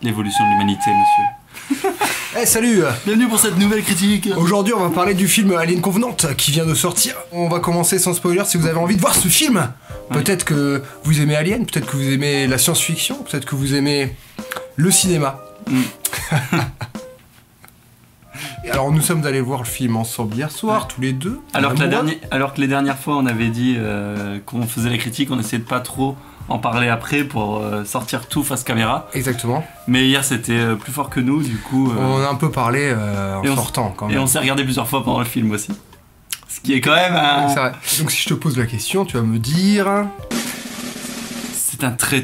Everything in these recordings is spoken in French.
l'évolution de l'humanité, monsieur. Eh salut! Bienvenue pour cette nouvelle critique. Aujourd'hui on va parler du film Alien Convenante qui vient de sortir. On va commencer sans spoiler si vous avez envie de voir ce film. Peut-être que vous aimez Alien, peut-être que vous aimez la science-fiction, peut-être que vous aimez le cinéma. Alors nous sommes allés voir le film ensemble hier soir, tous les deux. Alors que les dernières fois on avait dit qu'on faisait la critique, on essayait de pas trop en parler après pour sortir tout face caméra. Exactement. Mais hier c'était plus fort que nous, du coup... On a un peu parlé en sortant quand même. Et on s'est regardé plusieurs fois pendant le film aussi. Ce qui est quand même un... C'est vrai. Donc si je te pose la question, tu vas me dire... C'est un très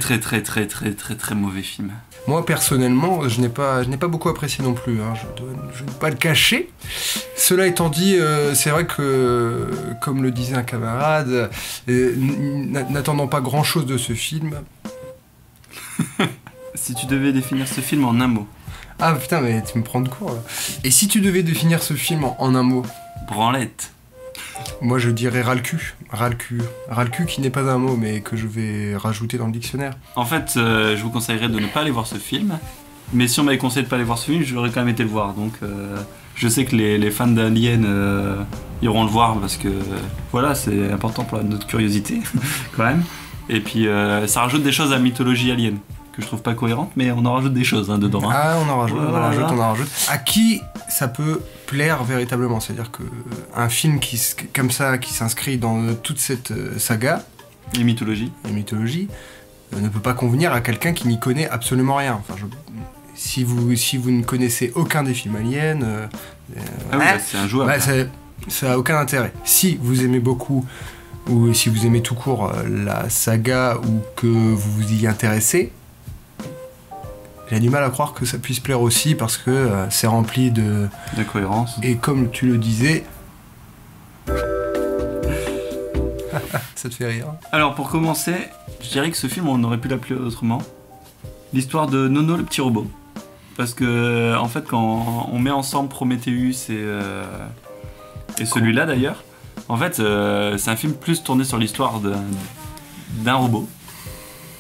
mauvais film. Moi personnellement, je n'ai pas beaucoup apprécié non plus, hein. Je ne vais pas le cacher. Cela étant dit, c'est vrai que, comme le disait un camarade, n'attendant pas grand chose de ce film... Si tu devais définir ce film en un mot. Ah putain, mais tu me prends de court là. Et si tu devais définir ce film en un mot? Branlette. Moi je dirais ras le cul. Ras le cul. Ras le cul qui n'est pas un mot mais que je vais rajouter dans le dictionnaire. En fait, je vous conseillerais de ne pas aller voir ce film. Mais si on m'avait conseillé de ne pas aller voir ce film, j'aurais quand même été le voir. Donc je sais que les fans d'Alien iront le voir parce que voilà, c'est important pour notre curiosité quand même. Et puis ça rajoute des choses à la mythologie alien que je trouve pas cohérente, mais on en rajoute des choses dedans. Hein. Ah, on en rajoute, on en rajoute. À qui ça peut plaire véritablement? C'est-à-dire que un film comme ça, qui s'inscrit dans toute cette saga... Et mythologie, ne peut pas convenir à quelqu'un qui n'y connaît absolument rien. Enfin, si vous ne connaissez aucun des films aliens... c'est injouable. Ça a aucun intérêt. Si vous aimez beaucoup, ou si vous aimez tout court la saga, ou que vous vous y intéressez, j'ai du mal à croire que ça puisse plaire aussi, parce que c'est rempli de cohérence. Et comme tu le disais... Ça te fait rire? Alors pour commencer, je dirais que ce film on aurait pu l'appeler autrement. L'histoire de Nono le petit robot. Parce que en fait quand on met ensemble Prometheus et celui-là d'ailleurs, en fait c'est un film plus tourné sur l'histoire d'un robot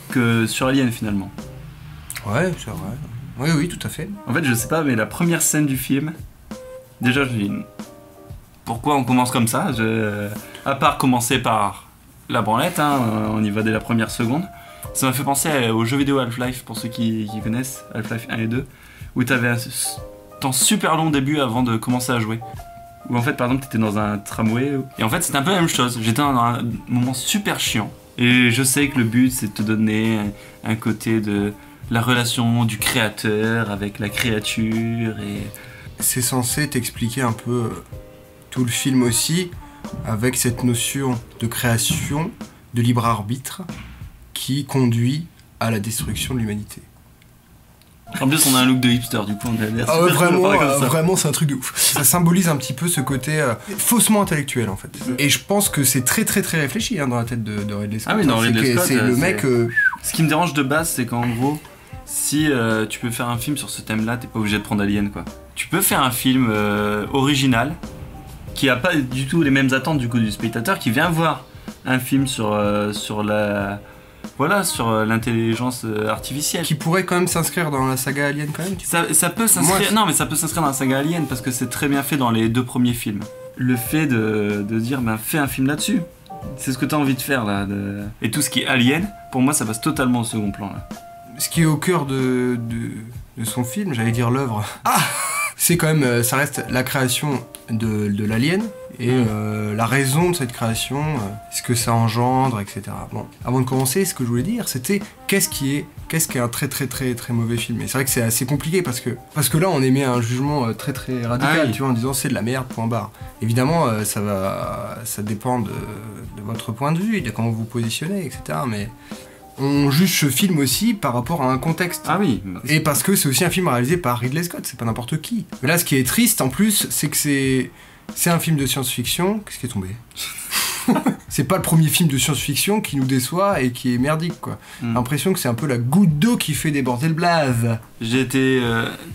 que sur Alien finalement. Ouais, c'est vrai. Oui, tout à fait. En fait, je sais pas, mais la première scène du film, déjà, je dis pourquoi on commence comme ça? À part commencer par la branlette, hein, on y va dès la première seconde. Ça m'a fait penser au jeu vidéo Half-Life, pour ceux qui connaissent, Half-Life 1 et 2, où t'avais un temps super long début avant de commencer à jouer. Où en fait, par exemple, t'étais dans un tramway, et en fait, c'était un peu la même chose. J'étais dans un moment super chiant. Et je sais que le but, c'est de te donner un côté de la relation du créateur avec la créature et... C'est censé t'expliquer un peu tout le film aussi, avec cette notion de création, de libre arbitre, qui conduit à la destruction de l'humanité. En plus on a un look de hipster du coup on est ah ouais, vraiment c'est un truc de ouf. Ça symbolise un petit peu ce côté faussement intellectuel en fait. Et je pense que c'est très réfléchi hein, dans la tête de Ridley Scott. Ah oui, dans Ridley Scott, c'est le mec... Ce qui me dérange de base c'est qu'en gros, si tu peux faire un film sur ce thème là, t'es pas obligé de prendre Alien quoi. Tu peux faire un film original, qui a pas du tout les mêmes attentes du coup du spectateur, qui vient voir un film sur la... Voilà, sur l'intelligence artificielle. Qui pourrait quand même s'inscrire dans la saga Alien quand même. Ça peut s'inscrire. Non mais ça peut s'inscrire dans la saga Alien parce que c'est très bien fait dans les deux premiers films. Le fait de dire ben fais un film là-dessus. C'est ce que t'as envie de faire là. Et tout ce qui est Alien, pour moi ça passe totalement au second plan là. Ce qui est au cœur de son film, j'allais dire l'œuvre. C'est quand même, ça reste la création de l'alien et la raison de cette création, ce que ça engendre, etc. Bon, avant de commencer, ce que je voulais dire, c'était qu'est-ce qui est un très mauvais film. Et c'est vrai que c'est assez compliqué parce que là, on émet un jugement très radical, tu vois, en disant c'est de la merde, point barre. Évidemment, ça dépend de votre point de vue, de comment vous vous positionnez, etc. Mais on juge ce film aussi par rapport à un contexte. Ah oui. Et parce que c'est aussi un film réalisé par Ridley Scott, c'est pas n'importe qui. Mais là, ce qui est triste en plus, c'est que c'est un film de science-fiction. Qu'est-ce qui est tombé? C'est pas le premier film de science-fiction qui nous déçoit et qui est merdique, quoi. L'impression que c'est un peu la goutte d'eau qui fait déborder le blase. J'ai été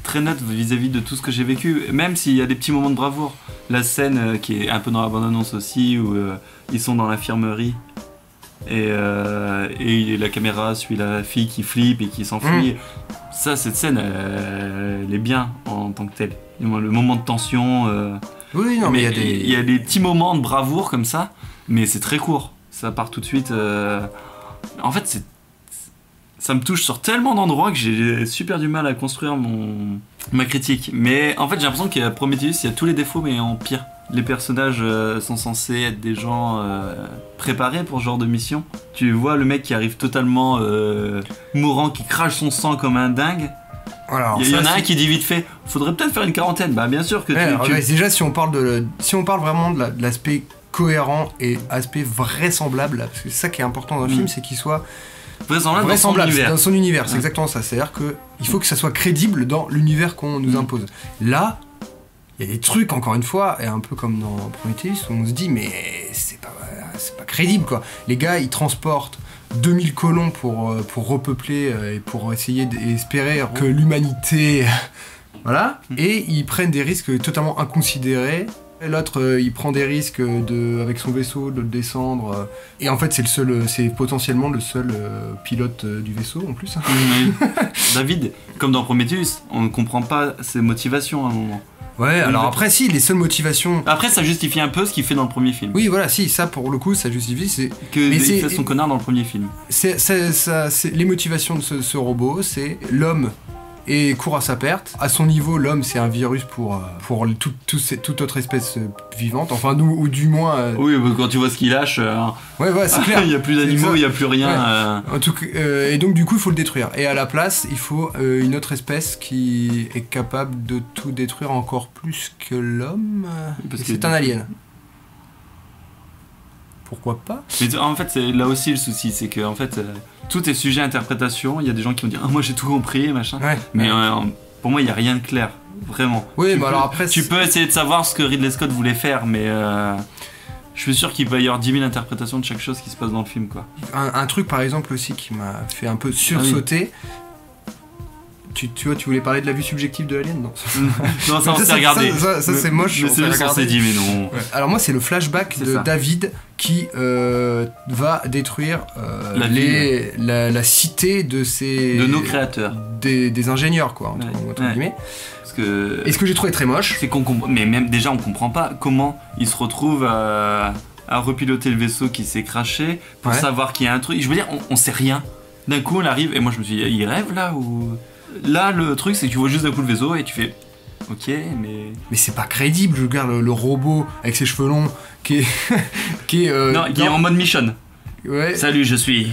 très neutre vis-à-vis de tout ce que j'ai vécu, même s'il y a des petits moments de bravoure. La scène qui est un peu dans la bande-annonce aussi, où ils sont dans l'infirmerie. Et la caméra suit la fille qui flippe et qui s'enfuit. Ça, cette scène, elle est bien en tant que telle. Le moment de tension. Oui, non, mais il y a des petits moments de bravoure comme ça, mais c'est très court. Ça part tout de suite. En fait, ça me touche sur tellement d'endroits que j'ai super du mal à construire ma critique. Mais en fait, j'ai l'impression qu'il y a Prometheus, il y a tous les défauts, mais en pire. Les personnages sont censés être des gens préparés pour ce genre de mission. Tu vois le mec qui arrive totalement mourant, qui crache son sang comme un dingue. Alors, il y en a un qui dit vite fait, faudrait peut-être faire une quarantaine. Bah bien sûr que déjà, si on parle vraiment de l'aspect cohérent et aspect vraisemblable, parce que c'est ça qui est important dans un film, c'est qu'il soit vraisemblable dans son univers. C'est exactement ça. C'est-à-dire qu'il faut que ça soit crédible dans l'univers qu'on nous impose. Là, il y a des trucs, encore une fois, et un peu comme dans Prometheus, où on se dit, mais c'est pas crédible, quoi. Les gars, ils transportent 2000 colons pour repeupler et pour essayer d'espérer que l'humanité... Voilà. Et ils prennent des risques totalement inconsidérés. Et l'autre, il prend des risques avec son vaisseau de le descendre. Et en fait, c'est potentiellement le seul pilote du vaisseau en plus. David, comme dans Prometheus, on ne comprend pas ses motivations à un moment. Ouais, alors après, si, les seules motivations... Après, ça justifie un peu ce qu'il fait dans le premier film. Oui, voilà, si, ça, pour le coup, ça justifie, c'est... Il fait son connard dans le premier film. Les motivations de ce robot, c'est l'homme court à sa perte. À son niveau, l'homme, c'est un virus pour toute autre espèce vivante. Enfin, nous, ou du moins... Oui, quand tu vois ce qu'il lâche... Ouais, c'est clair. Il n'y a plus d'animaux, il n'y a plus rien. Ouais. En tout cas, et donc, du coup, il faut le détruire. Et à la place, il faut une autre espèce qui est capable de tout détruire encore plus que l'homme. C'est un alien. Pourquoi pas? Mais en fait, c'est là aussi le souci, c'est que en fait, tout est sujet à interprétation. Il y a des gens qui vont dire moi j'ai tout compris, machin. Ouais, mais pour moi, il n'y a rien de clair, vraiment. Oui, mais alors après, tu peux essayer de savoir ce que Ridley Scott voulait faire, mais je suis sûr qu'il va y avoir 10 000 interprétations de chaque chose qui se passe dans le film, quoi. Un truc, par exemple, aussi qui m'a fait un peu sursauter. Tu vois, tu voulais parler de la vue subjective de Alien, non? Non, ça on s'est regardé. Ça c'est moche. Mais c'est juste qu'on s'est dit, mais non. Ouais. Alors moi, c'est le flashback de David qui va détruire la cité de nos créateurs. Des ingénieurs, quoi, entre guillemets. Et ce que j'ai trouvé très moche, c'est mais même déjà, on comprend pas comment il se retrouve à repiloter le vaisseau qui s'est crashé pour savoir qu'il y a un truc. Je veux dire, on sait rien. D'un coup, on arrive, et moi je me suis dit, il rêve là ou... Là, le truc, c'est que tu vois juste d'un coup le vaisseau et tu fais... Ok, mais... Mais c'est pas crédible, je regarde le robot avec ses cheveux longs qui est... qui est en mode mission. Ouais. Salut, je suis...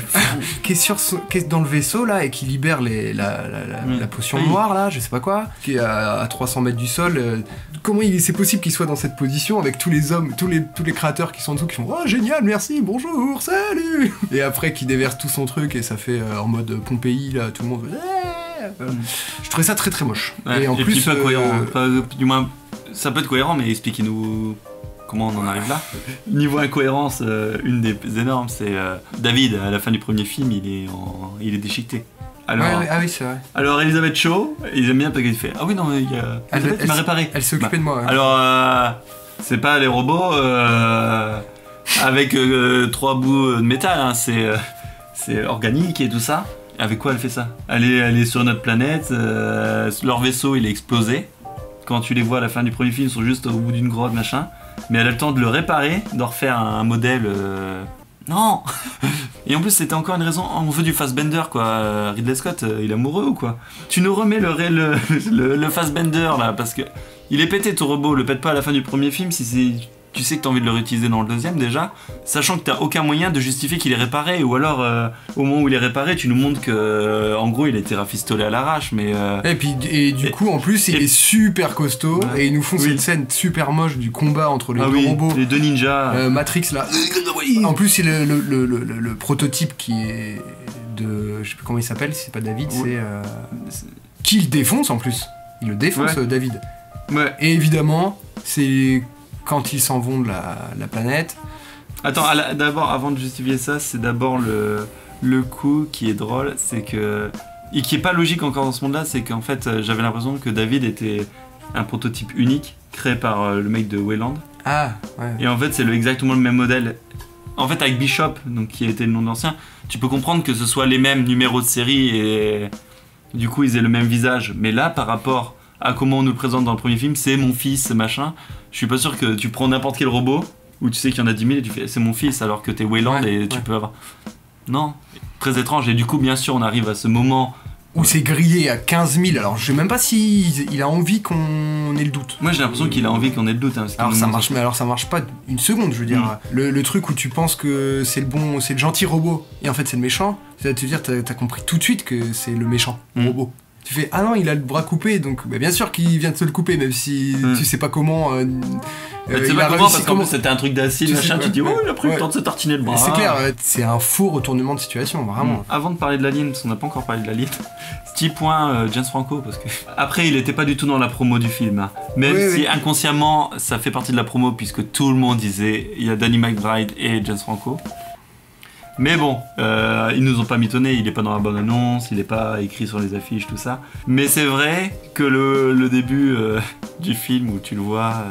qui est dans le vaisseau, là, et qui libère la potion noire, là, je sais pas quoi, qui est à 300 mètres du sol. Comment c'est possible qu'il soit dans cette position avec tous les hommes, tous les créateurs qui sont en dessous, qui font « Oh, génial, merci, bonjour, salut !» Et après, qui déverse tout son truc, et ça fait en mode Pompéi, là, tout le monde... Je trouvais ça très très moche. Ouais, et plus pas cohérent. Du moins, ça peut être cohérent, mais expliquez-nous comment on en arrive là. Niveau incohérence, une des énormes, c'est David, à la fin du premier film, il est déchiqueté. Alors, ah oui, c'est vrai. Alors Elisabeth Shaw, ils aiment bien parce qu'il fait « Ah oui, non, il y a... Elle m'a réparé. » Elle s'est occupée de moi. Ouais. Alors, c'est pas les robots avec 3 bouts de métal, hein, c'est organique et tout ça. Avec quoi elle fait ça? Elle est sur notre planète, leur vaisseau il est explosé. Quand tu les vois à la fin du premier film, ils sont juste au bout d'une grotte, machin. Mais elle a le temps de le réparer, de refaire un modèle... Non. Et en plus c'était encore une raison, on veut du Fassbender quoi. Ridley Scott, il est amoureux ou quoi? Tu nous remets le Fassbender là, parce que... Il est pété ton robot, le pète pas à la fin du premier film si c'est... Tu sais que t'as envie de le réutiliser dans le deuxième déjà, sachant que t'as aucun moyen de justifier qu'il est réparé, ou alors au moment où il est réparé, tu nous montres que en gros il a été rafistolé à l'arrache, mais. Et du coup en plus il est super costaud et ils nous font cette scène super moche du combat entre les deux robots, les deux ninjas, Matrix là. En plus c'est le prototype qui est de, je sais plus comment il s'appelle, si c'est pas David, c'est qui le défonce en plus. Il le défonce David. Ouais. Et évidemment c'est quand ils s'en vont de la planète. Attends, d'abord, avant de justifier ça, c'est d'abord le coup qui est drôle, c'est que... Et qui est pas logique encore dans ce monde-là, c'est qu'en fait, j'avais l'impression que David était un prototype unique, créé par le mec de Wayland. Ah, ouais. Et en fait, c'est exactement le même modèle. En fait, avec Bishop, donc qui était le nom de l'ancien, tu peux comprendre que ce soit les mêmes numéros de série et du coup ils aient le même visage. Mais là, par rapport à comment on nous le présente dans le premier film, c'est mon fils, machin. Je suis pas sûr que tu prends n'importe quel robot où tu sais qu'il y en a 10 000 et tu fais c'est mon fils alors que t'es Wayland et tu peux avoir. Non, très étrange. Et du coup, bien sûr, on arrive à ce moment où c'est grillé à 15 000. Alors je sais même pas si il a envie qu'on ait le doute. Moi j'ai l'impression qu'il a envie qu'on ait le doute. Hein, alors ça marche pas une seconde, je veux dire. Le truc où tu penses que c'est le gentil robot et en fait c'est le méchant, c'est à te dire t'as compris tout de suite que c'est le méchant robot. Tu fais ah non il a le bras coupé donc bien sûr qu'il vient de se le couper même si tu sais pas comment. Tu sais pas comment parce qu'en plus c'était un truc d'acide machin, tu dis oh il a pris le temps de se tartiner le bras. C'est clair, c'est un faux retournement de situation vraiment. Avant de parler de l'Alien, parce qu'on n'a pas encore parlé de l'Alien, petit point James Franco parce que après il était pas du tout dans la promo du film, hein. Même si inconsciemment ça fait partie de la promo puisque tout le monde disait il y a Danny McBride et James Franco. Mais bon, ils nous ont pas mitonné, il est pas dans la bonne annonce, il est pas écrit sur les affiches, tout ça. Mais c'est vrai que le début du film où tu le vois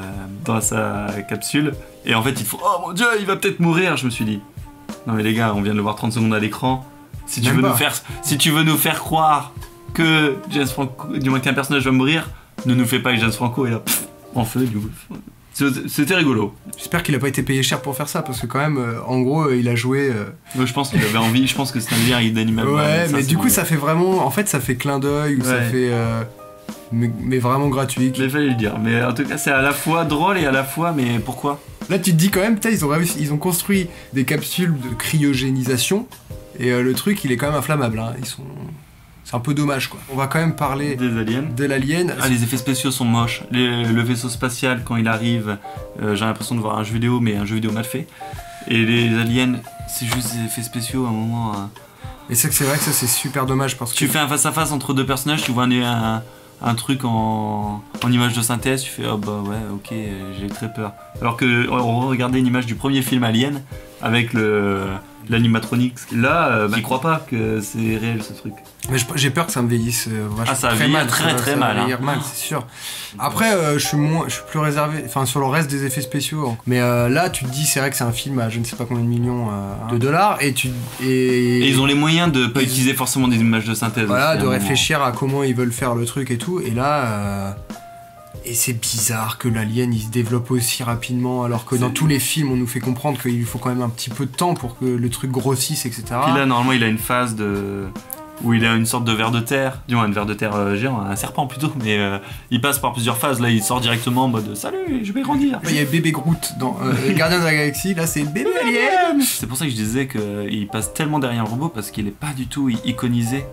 dans sa capsule, et en fait il te faut « Oh mon dieu, il va peut-être mourir !» Je me suis dit « Non mais les gars, on vient de le voir 30 secondes à l'écran, si tu veux nous faire croire que James Franco, du moins qu'un personnage va mourir, ne nous fais pas avec James Franco, et là, en feu, du coup... » C'était rigolo. J'espère qu'il a pas été payé cher pour faire ça parce que quand même, en gros, il a joué. Moi, je pense qu'il avait envie. Je pense que c'est un lien avec Danny McBride. Ouais, mais du coup, ça fait vraiment. En fait, ça fait clin d'œil ou ça fait. Mais vraiment gratuit. Il fallait le dire. Mais en tout cas, c'est à la fois drôle et à la fois. Mais pourquoi ? Là, tu te dis quand même, putain, ils ont construit des capsules de cryogénisation et le truc, il est quand même inflammable. Hein. C'est un peu dommage quoi. On va quand même parler des aliens. De l'alien. Ah, les effets spéciaux sont moches. Le vaisseau spatial quand il arrive, j'ai l'impression de voir un jeu vidéo, mais un jeu vidéo mal fait. Et les aliens, c'est juste des effets spéciaux à un moment. Et c'est vrai que ça c'est super dommage parce que tu fais un face à face entre deux personnages, tu vois un truc en image de synthèse, tu fais oh bah ouais ok j'ai très peur. Alors que on regardait une image du premier film Alien avec l'animatronique, là il croit pas que c'est réel ce truc. Mais j'ai peur que ça me vieillisse vachement ça très mal, très mal, mal c'est sûr. Après je suis plus réservé sur le reste des effets spéciaux. Mais là tu te dis c'est vrai que c'est un film à je ne sais pas combien de millions de dollars et ils ont les moyens de pas utiliser forcément des images de synthèse. Voilà, de réfléchir à comment ils veulent faire le truc et tout. Et là et c'est bizarre que l'alien il se développe aussi rapidement alors que dans tous les films on nous fait comprendre qu'il lui faut quand même un petit peu de temps pour que le truc grossisse etc. Puis là normalement il a une phase où il a une sorte de ver de terre, du moins un ver de terre géant, un serpent plutôt, mais il passe par plusieurs phases, là il sort directement en mode salut je vais grandir. Il y a bébé Groot dans Gardien de la Galaxie, là c'est bébé alien. C'est pour ça que je disais qu'il passe tellement derrière le robot parce qu'il est pas du tout iconisé,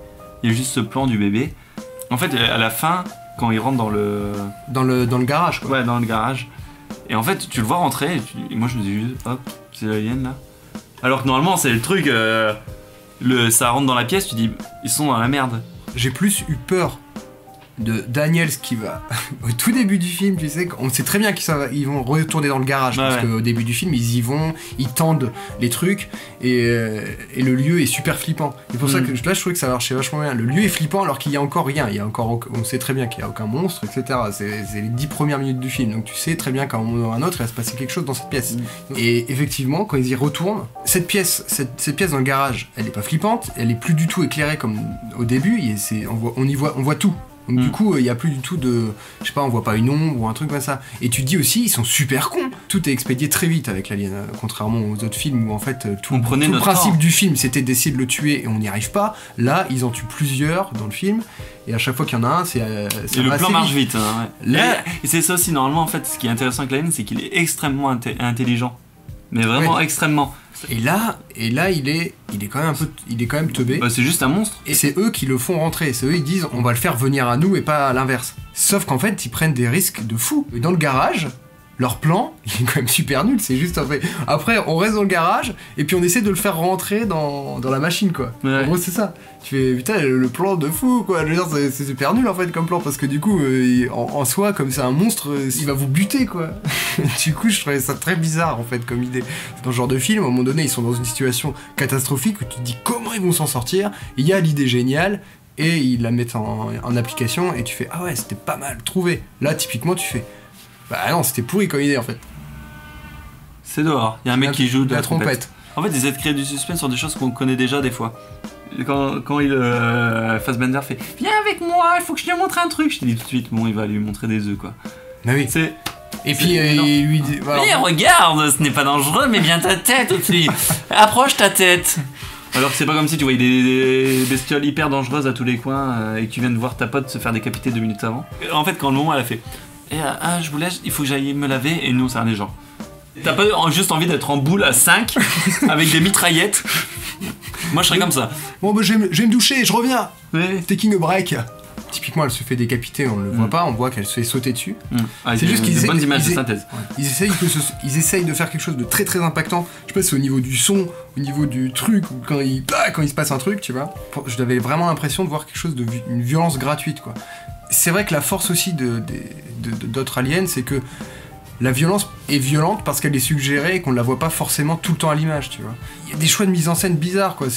il y a juste ce plan du bébé. En fait à la fin quand il rentre dans le garage quoi. Ouais, dans le garage. Et en fait, tu le vois rentrer et moi je me dis juste hop, c'est l'alien là. Alors que normalement, c'est le truc ça rentre dans la pièce, tu dis ils sont dans la merde. J'ai plus eu peur de Daniels qui va au tout début du film, tu sais, on sait très bien qu'ils vont retourner dans le garage parce qu'au début du film ils y vont, ils tendent les trucs et le lieu est super flippant. C'est pour ça que là je trouvais que ça marchait vachement bien. Le lieu est flippant alors qu'il y a encore rien, on sait très bien qu'il y a aucun monstre, etc. C'est les 10 premières minutes du film, donc tu sais très bien qu'à un moment ou à un autre il va se passer quelque chose dans cette pièce. Et effectivement quand ils y retournent, cette pièce dans le garage, elle est pas flippante, elle est plus du tout éclairée comme au début, on voit tout. Donc du coup, il n'y a plus du tout de... Je sais pas, on voit pas une ombre ou un truc comme ça. Et tu te dis aussi, ils sont super cons. Tout est expédié très vite avec l'alien, contrairement aux autres films où en fait, tout le principe du film, c'était d'essayer de le tuer et on n'y arrive pas. Là, ils en tuent plusieurs dans le film. Et à chaque fois qu'il y en a un, c'est et le plan marche vite. Hein, ouais. Là, et c'est ça aussi, normalement, en fait, ce qui est intéressant avec l'alien, c'est qu'il est extrêmement intelligent. Mais vraiment extrêmement. Et là, il est quand même teubé. Bah, c'est juste un monstre. Et c'est eux qui le font rentrer. C'est eux ils disent on va le faire venir à nous et pas à l'inverse. Sauf qu'en fait ils prennent des risques de fou. Et dans le garage, leur plan, il est quand même super nul. C'est juste après on reste dans le garage et puis on essaie de le faire rentrer dans la machine quoi. Ouais. En gros c'est ça. Tu fais putain le plan de fou quoi. Je veux dire c'est super nul en fait comme plan parce que du coup en soi comme c'est un monstre il va vous buter quoi. Du coup je trouvais ça très bizarre en fait comme idée. Dans ce genre de film à un moment donné ils sont dans une situation catastrophique où tu te dis comment ils vont s'en sortir. Il y a l'idée géniale et ils la mettent en application et tu fais ah ouais c'était pas mal trouvé. Là typiquement tu fais bah non c'était pourri comme idée en fait. C'est dehors, il y a un mec qui joue de la trompette. En fait, ils essaient de créer du suspense sur des choses qu'on connaît déjà des fois. Quand Fassbender fait « Viens avec moi, il faut que je lui montre un truc », je te dis tout de suite, bon, il va lui montrer des œufs, quoi. Ah oui. Et puis il lui dit... Voilà. Mais regarde, ce n'est pas dangereux, mais bien ta tête aussi. Approche ta tête. Alors que c'est pas comme si tu voyais des bestioles hyper dangereuses à tous les coins et que tu viens de voir ta pote se faire décapiter 2 minutes avant. En fait, quand le moment elle a fait je vous laisse, il faut que j'aille me laver, et nous, c'est un genre. T'as pas juste envie d'être en boule à 5 avec des mitraillettes. Moi, je serais comme ça. Bon, bah, je vais me doucher, je reviens. Ouais. Taking a break. Typiquement, elle se fait décapiter, on ne le voit pas, on voit qu'elle se fait sauter dessus. C'est juste qu'ils bonnes images de synthèse. Ils essayent de faire quelque chose de très très impactant. Je sais pas si c'est au niveau du son, au niveau du truc, ou quand il se passe un truc, tu vois. J'avais vraiment l'impression de voir quelque chose une violence gratuite, quoi. C'est vrai que la force aussi d'autres aliens, c'est que la violence est violente parce qu'elle est suggérée et qu'on ne la voit pas forcément tout le temps à l'image, tu vois. Il y a des choix de mise en scène bizarres, quoi.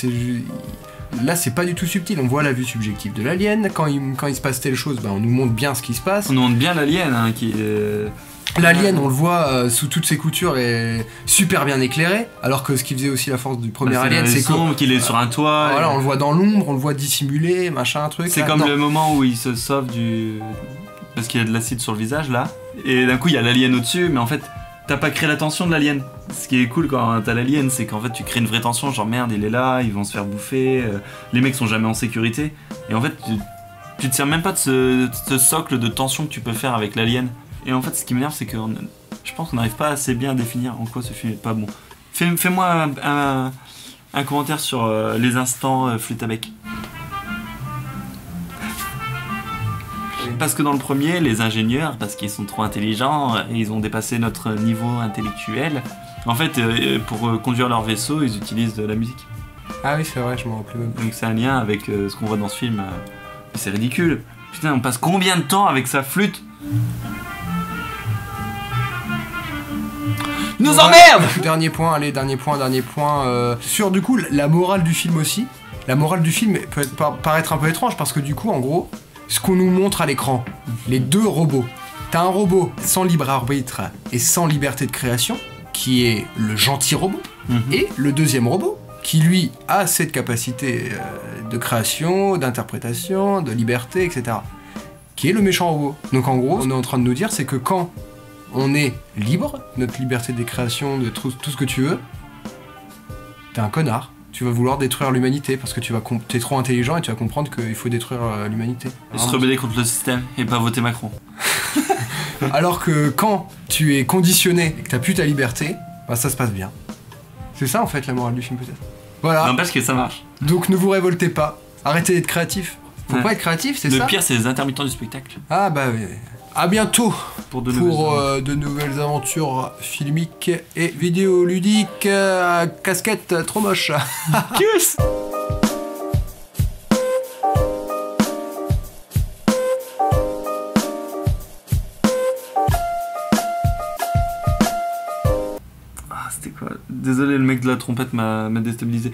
Là, c'est pas du tout subtil. On voit la vue subjective de l'alien. Quand il se passe telle chose, on nous montre bien ce qui se passe. On nous montre bien l'alien, hein, qui L'alien, on le voit sous toutes ses coutures et super bien éclairé. Alors que ce qui faisait aussi la force du premier alien, c'est qu'il est sur un toit. Voilà, on le voit dans l'ombre, on le voit dissimulé, machin, truc. C'est comme le moment où il se sauve parce qu'il y a de l'acide sur le visage, là. Et d'un coup, il y a l'alien au-dessus, mais en fait, t'as pas créé la tension de l'alien. Ce qui est cool quand t'as l'alien, c'est qu'en fait tu crées une vraie tension, genre merde, il est là, ils vont se faire bouffer, les mecs sont jamais en sécurité. Et en fait, tu te sers même pas de ce socle de tension que tu peux faire avec l'alien. Et en fait, ce qui m'énerve, c'est que je pense qu'on n'arrive pas assez bien à définir en quoi ce film est pas bon. Fais-moi un commentaire sur les instants flûte à bec. Parce que dans le premier, les ingénieurs, parce qu'ils sont trop intelligents, et ils ont dépassé notre niveau intellectuel, en fait, pour conduire leur vaisseau, ils utilisent de la musique. Ah oui, c'est vrai, je m'en rappelle même. Donc c'est un lien avec ce qu'on voit dans ce film. C'est ridicule. Putain, on passe combien de temps avec sa flûte? Nous emmerde. Dernier point. Sur du coup, la morale du film aussi. La morale du film peut paraître un peu étrange parce que du coup, en gros, ce qu'on nous montre à l'écran, les deux robots. T'as un robot sans libre arbitre et sans liberté de création, qui est le gentil robot, et le deuxième robot, qui lui a cette capacité de création, d'interprétation, de liberté, etc., qui est le méchant robot. Donc en gros, on est en train de nous dire, c'est que quand on est libre, notre liberté de création, de tout ce que tu veux, t'es un connard. Tu vas vouloir détruire l'humanité parce que t'es trop intelligent et tu vas comprendre qu'il faut détruire l'humanité. Et se rebeller contre le système et pas voter Macron. Alors que quand tu es conditionné et que t'as plus ta liberté, ça se passe bien. C'est ça en fait la morale du film peut-être. Voilà. N'empêche que ça marche. Donc ne vous révoltez pas. Arrêtez d'être créatif. Faut pas être créatif, c'est ça. Le pire, c'est les intermittents du spectacle. Ah bah oui. À bientôt pour de nouvelles aventures filmiques et vidéoludiques. Casquette trop moche. Tchuss. C'était quoi? Désolé, le mec de la trompette m'a déstabilisé.